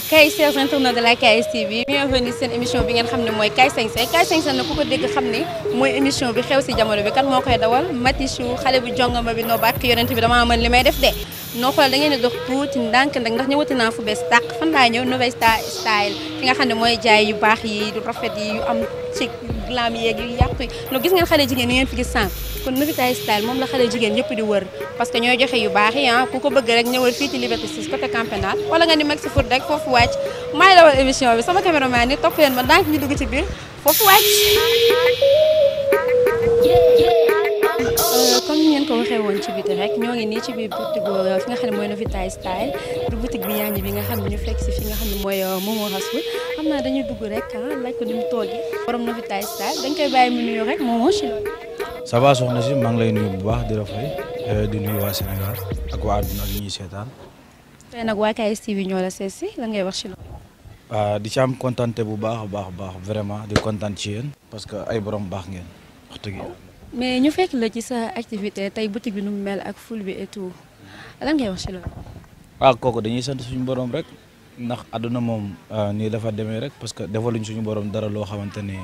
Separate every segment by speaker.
Speaker 1: kay chers internautes de la KS TV bienvenue seen émission bi ngeen xam ne mooy Kaay Sañse na ku ko dégg xam ne mooy émission bi xew si jamono bi kan moo koy dawal Matichou xale bu jongama bi noo bàkk yonent bi damaa mën li may def de noo xool da ngeen di dox tuuti ndànk nag ndax ñëwati naa fu bees tàq fan laa ñëw Nouvelle Style fi nga xam ne mooy jaay yu baax yi yu rafet yi yu am ci glam yeeg yu yàqu yi no gis ngeen xale jigéen yi ngeen fi gis sànq kon Nouvelle Style moom la xale jigéen ñëpp di wër parce que ñooy joxe yu baax yi ku ko bëgg rek ñëwal fii ci Liberté 6 côté Camp Pénal wala nga ni Maxi Foot rek foofu wàcc maay dawal émission bi sama caméraman ni topp leen ma ndànk ñu dugg ci biir foofu wàcc comme ni ngeen ko waxee woon ci biti rek ñoo ngi nii ci biir boutique fi nga xam ne mooy Nouvelle Style du boutique bi yaañu bi nga xam ne ñu fekk si fi nga xam ne mooy Momo Rassoul xam naa dañuy dugg rek laaj ko ni mu toogee borom Nouvelle Style dañ koy bàyyi mu nuyu rek Momo ci loolu.
Speaker 2: ça va soxna si maa ngi lay nuyu bu baax di la fay di nuyu waa Sénégal ak waa àdduna ak ñuy seetaan.
Speaker 1: tey nag waa KS TV ñoo la seet si lan ngay wax ci loolu.
Speaker 2: di ci am kontante bu baax a baax vraiment di kontaan ci yéen parce que ay borom baax ngeen wax dëgg yàlla.
Speaker 1: mais ñu fekk la ci sa activité tey boutique bi nu mu mel ak ful bi et tout lan ngay wax ci loolu.
Speaker 2: kooku dañuy sant suñu borom rek ndax àdduna moom nii dafa demee rek parce que defaluñ suñu borom dara loo xamante ni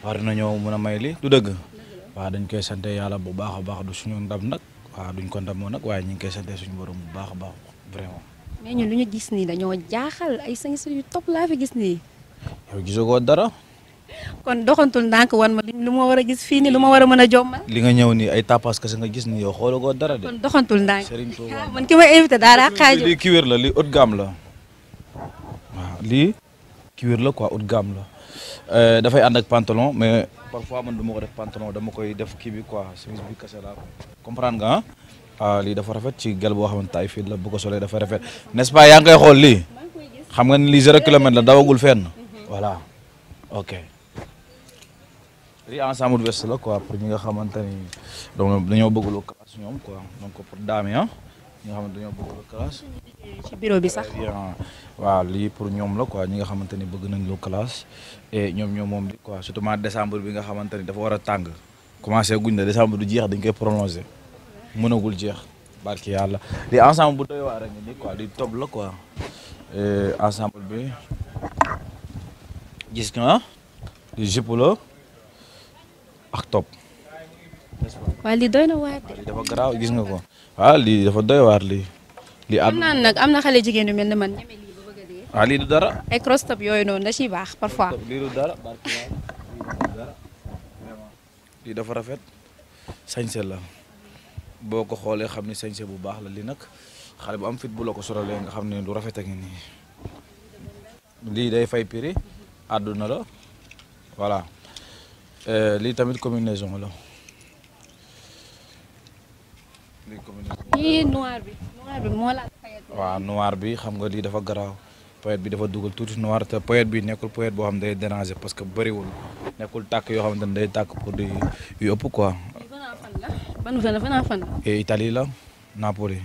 Speaker 2: war nañoo mën a may li du dëgg. waaw dañ koy sante yàlla bu baax a baax du suñu ndam nag waaw duñ ko ndamoo nag waaye ñu ngi koy sante suñu borom bu baax a baax vraiment.
Speaker 1: mais ñun lu ñu gis nii dañoo jaaxal ay sañse yu topp laa fi gis nii.
Speaker 2: yow gisoo ko dara.
Speaker 1: kon doxantul ndànk wan ma lu ma war a gis fii nii lu ma war a mën a jommal.
Speaker 2: li nga ñëw nii ay tapas kese nga gis nii yow xooloo ko dara de.
Speaker 1: kon doxantul ndànk.
Speaker 2: Serigne Touba
Speaker 1: man ki ma invité daara xaaju.
Speaker 2: lii kiwér la lii haut de gamme la waaw lii kiwér la quoi haut de gamme la dafay ànd ak pantalon mais. parfois man du ma ko def pantalon dama koy def kii bi quoi chemise bi kese laa ko comprendre nga lii dafa rafet ci gel boo xamante ay fii la bu ko solee dafa rafet n'est-ce pas yaa ngi koy xool lii xam nga ni lii 0 kilomètre la dawagul fenn voilà ok lii ensemble veste la quoi pour ñi nga xamante ni donc dañoo bëgg lu classe ñoom quoi donc pour dame yi ñi nga xamante dañoo bëgg lu classe
Speaker 1: ci bureau bi sax
Speaker 2: waaw lii pour ñoom la quoi ñi nga xamante ni bëgg nañ lu classe et ñoom moom bi quoi surtout mois décembre bi nga xamante ni dafa war a tàng commencé guñ na décembre du jeex dañ koy prolongé mënagul jeex barki yàlla di ensemble bu doy waar rek ni quoi di top la quoi ensemble bi gis nga di jupe la ak top
Speaker 1: waaw lii doy na waar de.
Speaker 2: lii dafa garaaw gis nga ko waaw lii dafa doy waar lii
Speaker 1: am naa nag am na xale jigéen yu mel ne man ñeme lii ba bëgg a dee.
Speaker 2: lii du dara.
Speaker 1: ay cross top yooyu noonu da ciy baax parfois.
Speaker 2: lii du dara barki yàlla lii dafa rafet sañse la boo ko xoolee xam ni sañse bu baax la lii nag xale bu am fit bu la ko soralee nga xam ne du rafet a ngi nii lii day fay prix àdduna la voilà lii tamit combinaison la lii combinaison.
Speaker 1: lii noir bi moo la.
Speaker 2: waaw noir bi xam nga lii dafa garaaw poète bi dafa dugal tuuti noir te poète bi nekkul poète boo xam ne day déranger parce que bëriwul nekkul tàkk yoo xamante ne day tàkk pour di yu ëpp quoi.
Speaker 1: ban fan la.
Speaker 2: Italie la Napoli.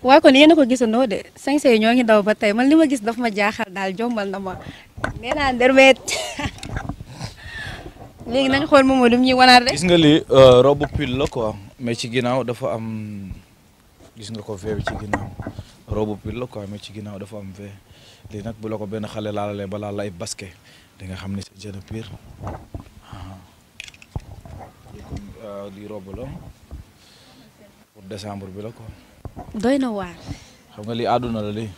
Speaker 1: waaye kon yéen a ko gisandoo de sañse yi ñoo ngi daw ba tey man li ma gis daf ma jaaxal daal jombal na ma nee naa ndermeet léegi nañ xool moom lu ñuy wanaat rek.
Speaker 2: gis nga lii robe pull la quoi mais ci ginnaaw dafa am gis nga ko fee bi ci ginnaaw robe pull la quoi mais ci ginnaaw dafa am fee lii nag bu la ko benn xale laalalee ba laal ay basket di nga xam ni c'est jeune pire lii robe la pour décembre bi la quoi.
Speaker 1: doy na waar.
Speaker 2: xam nga lii àdduna la lii.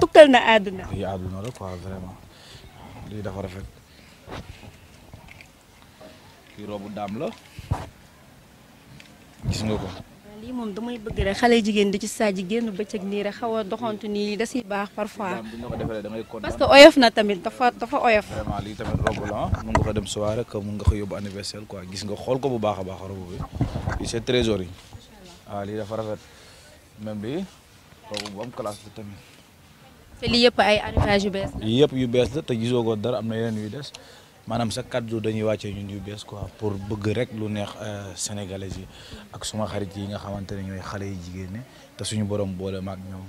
Speaker 1: tukkal na àdduna.
Speaker 2: lii àdduna la quoi vraiment lii dafa rafet. lii robu daam la gis nga ko.
Speaker 1: lii moom damay bëgg rek xale jigéen di ci sàjji génn bëccëg nii rek xaw a doxantu nii da siy baax parfois. parce que oyof na tamit dafa oyof.
Speaker 2: vraiment lii tamit robu la mun nga ko dem soirée que mun nga ko yóbbu anniversaire quoi gis nga xool ko bu baax a baax robu bi lii c'est trésor yi waaw lii dafa rafet même bi robu bu am classe la tamit.
Speaker 1: te lii yëpp ay arrivage yu bees la.
Speaker 2: lii yëpp yu bees la te gisoo ko dara am na yeneen yu des. maanaam chaque 4 jours dañuy wàccee ñun yu bees quoi pour bëgg rek lu neex sénégalais yi ak suma xarit yi nga xamante ne ñooy xale yi jigéen ñi te suñu borom boole maag ñoom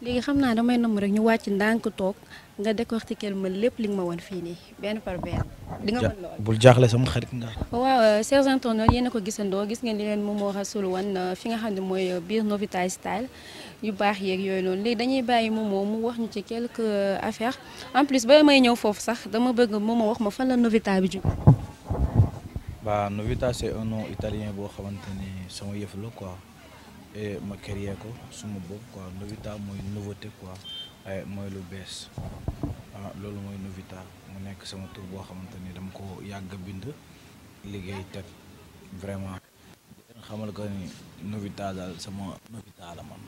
Speaker 1: léegi xam naa damay nam rek ñu wàcc ndànk toog nga décortiquer ma lépp li nga ma woon fii nii benn par benn. di nga mën lool
Speaker 2: bul jaaxle sama xarit nga.
Speaker 1: waaw chers internautes yéen a ko gisandoo gis ngeen li leen Momo Rassoul wan fi nga xam ne mooy biir Novita Style yu baax yeeg yooyu noonu léegi dañuy bàyyi Momo mu wax ñu ci quelques affaires en plus ba may ñëw foofu sax dama bëgg Momo wax ma fan la Novita bi jóg.
Speaker 2: Bah Novita c'est un nom italien boo xamante ni sama yëf la quoi et ma créé ko suma bopp quoi Novita mooy nouveauté quoi ay mooy lu bees loolu mooy Novita mu nekk sama tur boo xamante ni dama ko yàgg bind liggéey teg vraiment xamal ko ni Novita daal sama Novita la man.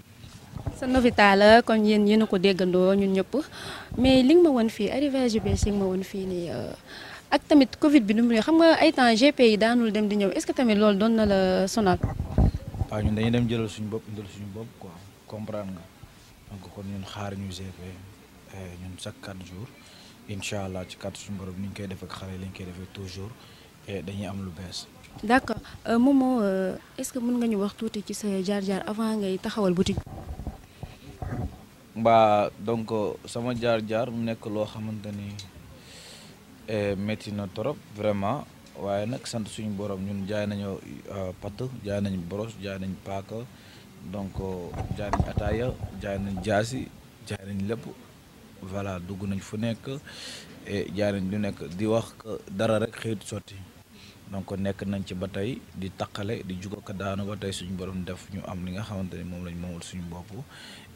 Speaker 1: sa Novita la kon yéen a ko déggandoo ñun ñëpp mais li nga ma woon fii arrivage yu bees yi nga ma woon fii nii ak tamit Covid bi nu mu xam nga ay temps GP yi daanul dem di ñëw est-ce que tamit loolu doon na la sonal.
Speaker 2: waaw ñun dañuy dem jëlal suñu bopp indil suñu bopp quoi comprendre nga donc kon ñun xaar ñu GP ñun chaque 4 jours incha allah ci 4 suñu borom ni ñu koy def ak xale yi lañ koy defee toujours et dañuy am lu bees.
Speaker 1: d'accord Momo est-ce que mën nga ñu wax tuuti ci sa jaar-jaar avant ngay taxawal boutique.
Speaker 2: mbaa donc sama jaar-jaar mu nekk loo xamante ni métti na trop vraiment waaye nag sant suñu borom ñun jaay nañu patt jaay nañu brosse jaay nañ paaka donc jaay nañ ataaya jaay nañ jaasi jaay nañ lépp voilà dugg nañ fu nekk et jaay nañ lu nekk di wax dara rek xëyut sotti donc nekk nañ ci ba tey di taqale di juga ko daanu ba tey suñu borom def ñu am li nga xamante ni moom lañ moomul suñu bopp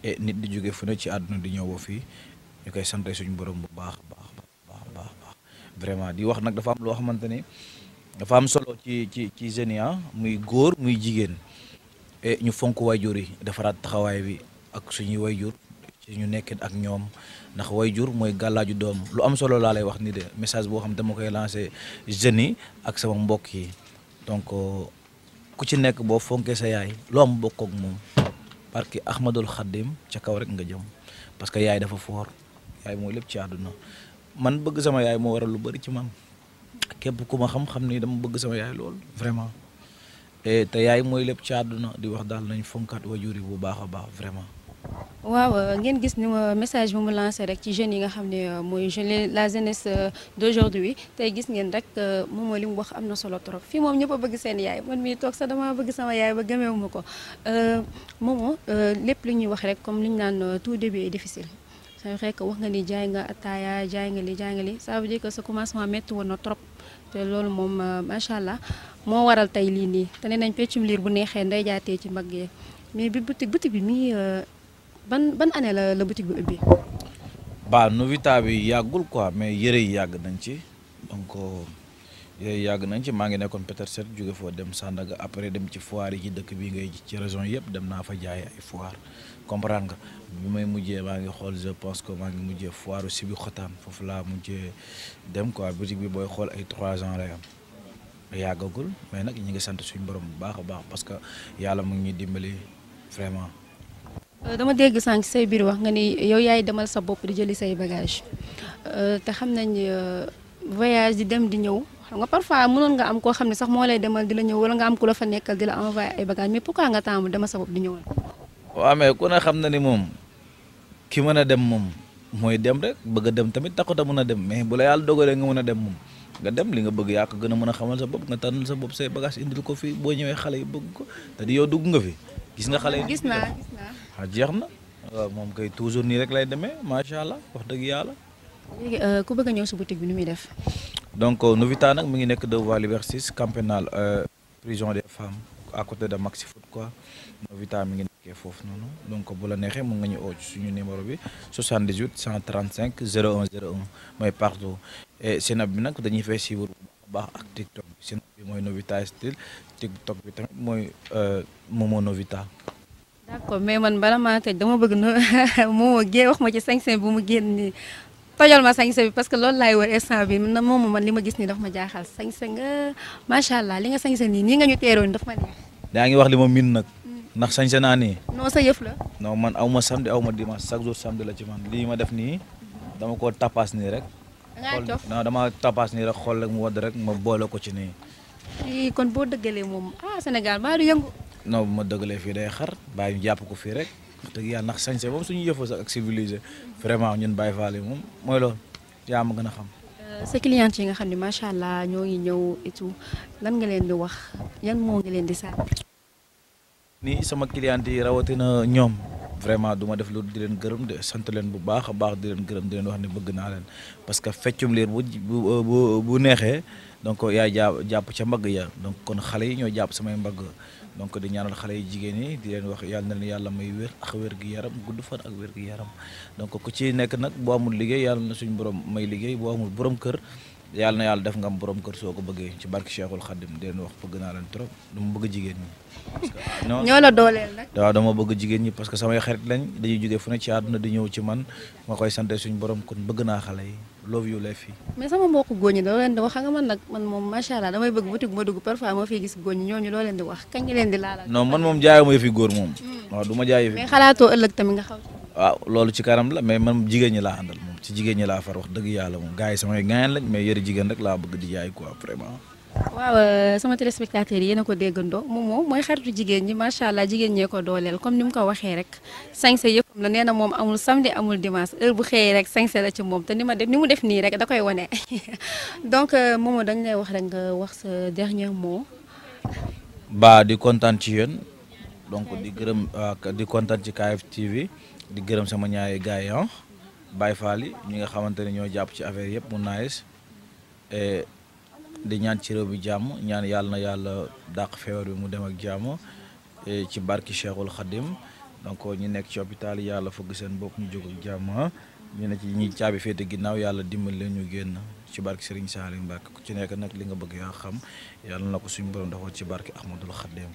Speaker 2: et nit di jóge fu ne ci àdduna di ñëw ba fii ñu koy sante suñu borom bu baax baax vraiment di wax nag dafa am loo xamante ni dafa am solo ci jeunes yi muy góor muy jigéen et ñu fonk wayjur yi defaraat taxawaay bi ak suñuy wayjur ci ñu nekkin ak ñoom ndax wayjur mooy gàllaaju doom lu am solo laa lay wax ni de message boo xam dama koy lancé jeunes yi ak sama mbokk yi donc ku ci nekk boo fonkee sa yaay loo am bokk ak moom parce que Ahmadul Khadim ca kaw rek nga jëm parce que yaay dafa foor yaay mooy lépp ci àdduna man bëgg sama yaay moo waral lu bari ci man képp ku ma xam ni dama bëgg sama yaay lool vraiment te yaay mooy lépp ci àdduna di wax daal nañ fonkaat wajur yi bu baax a baax vraiment.
Speaker 1: waaw ngeen gis ni message bu mu lancé rek ci jeunes yi nga xam ne mooy la jeunesse d'aujourd'hui tey gis ngeen rek moom li mu wax am na solo trop fii moom ñëpp a bëgg seen yaay man mii toog sax dama bëgg sama yaay ba gëmeewu ma ko moomoo lépp li ñuy wax rek comme li ñu naan tout début est difficile. c'est vrai que wax nga ni jaay nga ataaya jaay nga li ça veut dire que sa commencement métti woon na trop te loolu moom macha allah moo waral tey lii nii te nee nañ peccum liir bu neexee nday jaatee ci mbagg yi mais bi boutique bi mii ban année la boutique bi ubbi.
Speaker 2: ba Novita bi yàggul quoi mais yëre yi yàgg nañ ci donc yëre yi yàgg nañ ci maa ngi nekkoon Petersen jóge foo dem Sandaga après dem ci foire yi ci dëkk bi ngay ci région yëpp dem naa fa jaay ay foire comprendre nga bi may mujjee maa ngi xool je pense que maa ngi mujjee foire si bi xotaan foofu laa mujjee dem quoi boutique bi booy xool ay 3 ans lay am yàggagul mais nag ñi ngi sant suñu borom bu baax a baax parce que yàlla mu ngi ñuy dimbali vraiment.
Speaker 1: dama dégg sànq say biir wax nga ni yow yaay demal sa bopp di jëli say bagage te xam nañ voyage di dem di ñëw xam nga parfois mënoon nga am koo xam ne sax moo lay demal di la ñëw wala nga am ku la fa nekkal di la envoyé ay bagage mais pourquoi nga taamu demal sa bopp di ñëwal.
Speaker 2: waaw mais ku ne xam na ni moom ki mën a dem moom mooy dem rek bëgg a dem tamit taxut a mën a dem mais bu la yàlla dogalee nga mën a dem moom nga dem li nga bëgg yaa ko gën a mën a xamal sa bopp nga tànnal sa bopp say bagage indil ko fii boo ñëwee xale yi bëgg ko te di yow dugg nga fi gis nga xale yi.
Speaker 1: gis naa
Speaker 2: jeex na waaw moom kay toujours nii rek lay demee macha allah wax dëgg yàlla.
Speaker 1: léegi ku bëgg a ñëw si boutique bi nu muy def.
Speaker 2: donc Novita nag mi ngi nekk de voie Liberté 6 camp pénal prison des femmes à côté de Maxi Foot quoi Novita mi ngi nekkee foofu noonu donc bu la neexee mën nga ñu oo ci suñu numéro bi 78 135 01 01 mooy partout et Snap bi nag dañuy fay suivre bu baax ak TikTok bi Snap bi mooy Novita Style TikTok bi tamit mooy Momo Novita.
Speaker 1: d'accord mais man bala maa tëj dama bëgg Momo wax ma ci sañse bu mu génn nii tojal ma sañse bi parce que loolu laay wër instant bi na Momo man li ma gis nii daf ma jaaxal sañse nga macha allah li nga sañse nii nga ñu teeroon daf ma neex.
Speaker 2: yaa ngi wax li ma min nag ndax sañse naa nii.
Speaker 1: non sa yëf la.
Speaker 2: non man aw ma samedi aw ma dimanche chaque jour samedi la ci man lii ma def nii dama ko tapas nii rek. non dama tapas nii rek xool rek mu wadd rek ma boole ko ci nii.
Speaker 1: kon boo dëggalee moom Sénégal maa du yëngu.
Speaker 2: non bu ma dëggalee fii day xar bàyyi ñu jàpp ko fii rek wax dëgg yàlla ndax sañse moom suñu yëfa sax ak civilisé vraiment ñun Baye Fall yi moom mooy loolu yaa ma gën a xam.
Speaker 1: sa client yi nga xam ne macha allah ñoo ngi ñëw et tout lan nga leen di wax yan moo ngi leen di sànni.
Speaker 2: nii sama client yi rawatina ñoom vraiment du ma def lu di leen gërëm de sant leen bu baax a baax di leen gërëm di leen wax ne bëgg naa leen parce que feccum liir bu neexee donc yaay jàpp ca mbagg ya donc kon xale yi ñoo jàpp samay mbagg donc di ñaanal xale yi jigéen yi di leen wax yàlla na leen yàlla may wér ak wér gi yaram gudd fan ak wér gi yaram donc ku ci nekk nag boo amul liggéey yàlla na suñu borom may liggéey boo amul borom kër yàlla na yàlla def nga am borom kër soo ko bëggee ci barke Cheikhul Khadim di leen wax bëgg naa leen trop dama bëgg jigéen ñi.
Speaker 1: ñoo la dooleel nag.
Speaker 2: waaw dama bëgg jigéen ñi parce que samay xarit lañ dañuy jógee fu ne ci àdduna di ñëw ci man ma koy sante suñu borom kon bëgg naa xale yi love you life yi.
Speaker 1: mais sama mbokku góor ñi doo leen di wax xam nga man moom macha allah damay bëgg boutique ma dugg parfois moo fiy gis góor ñi ñooñu doo leen di wax kañ nga leen di laalal.
Speaker 2: non man moom jaayuma yëfi góor moom. waaw du ma jaay yëfi.
Speaker 1: mais xalaatoo ëllëg tamit nga xaw.
Speaker 2: waaw loolu ci kanam la mais man jigéen ñi laa àndal moom ci jigéen ñi laa far wax dëgg yàlla moom gars yi samay gaañan lañ mais yëre jigéen rek laa bëgg di jaay quoi vraiment.
Speaker 1: waaw sama téléspectateurs yi yéen a ko déggandoo moom mooy xaritu jigéen ñi macha allah jigéen ñee ko dooleel comme ni mu ko waxee rek sañse yëppam la nee na moom amul samedi amul dimanche heure bu xëyee rek sañse la ci moom te ni mu def nii rek da koy wane donc Momo dañ lay wax rek nga wax sa dernier mot.
Speaker 2: ba di kontaan ci yéen donc di gërëm di kontaan ci KFTV di gërëm sama ñaari gars yi Baye Fall yi ñi nga xamante ne ñoo jàpp ci affaire yëpp mu nice di ñaan ci réew bi jàmm ñaan yàlla na yàlla dàq feebar bi mu dem ak jàmm ci barki Cheikhul Khadim donc ñi nekk ci hôpital yàlla fëgg seen bopp ñu jóg ak jàmm ñu ne ci ñi caabi féete ginnaaw yàlla dimbali leen ñu génn ci barki Serigne Saliou Mbacké ku ci nekk nag li nga bëgg yaa xam yàlla na ko suñu borom dafa ci barki Ahmadul Khadim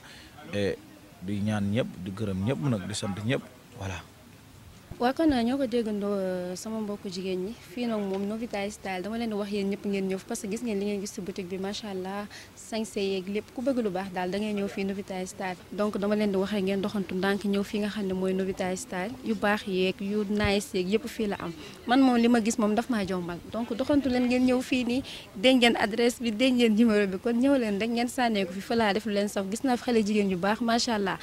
Speaker 2: di ñaan ñëpp di gërëm ñëpp nag di sant ñëpp voilà.
Speaker 1: waaw kon ñoo ko déggandoo sama mbokku jigéen ñi fii nag moom Novita Style dama leen di wax yéen ñëpp ngeen ñëw parce que gis ngeen li ngeen gis ci boutique bi macha allah sañse yeeg lépp ku bëgg lu baax daal da ngay ñëw fii Novita Style donc dama leen di wax rek ngeen doxantu ndànk ñëw fii nga xam ne mooy Novita Style yu baax yeeg yu nice yeeg yëpp fii la am man moom li ma gis moom daf maa jombal donc doxantu leen ngeen ñëw fii nii dégg ngeen adresse bi dégg ngeen numéro bi kon ñëw leen rek ngeen sànnee ko fi fa laa def lu leen saf gis naa fi xale jigéen yu baax macha allah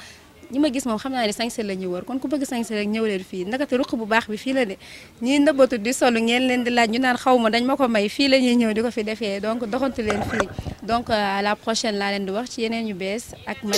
Speaker 1: ñi ma gis moom xam naa ne sañse la ñu wër kon ku bëgg sañse rek ñëw leen fii ndakate ruq bu baax bi fii la de ñii nëbbatu di solu ngeen leen di laaj ñu naan xaw ma dañ ma ko may fii la ñuy ñëw di ko fi defee donc doxantu leen fii donc à la prochaine laa leen di wax ci yeneen yu bees ak Mati.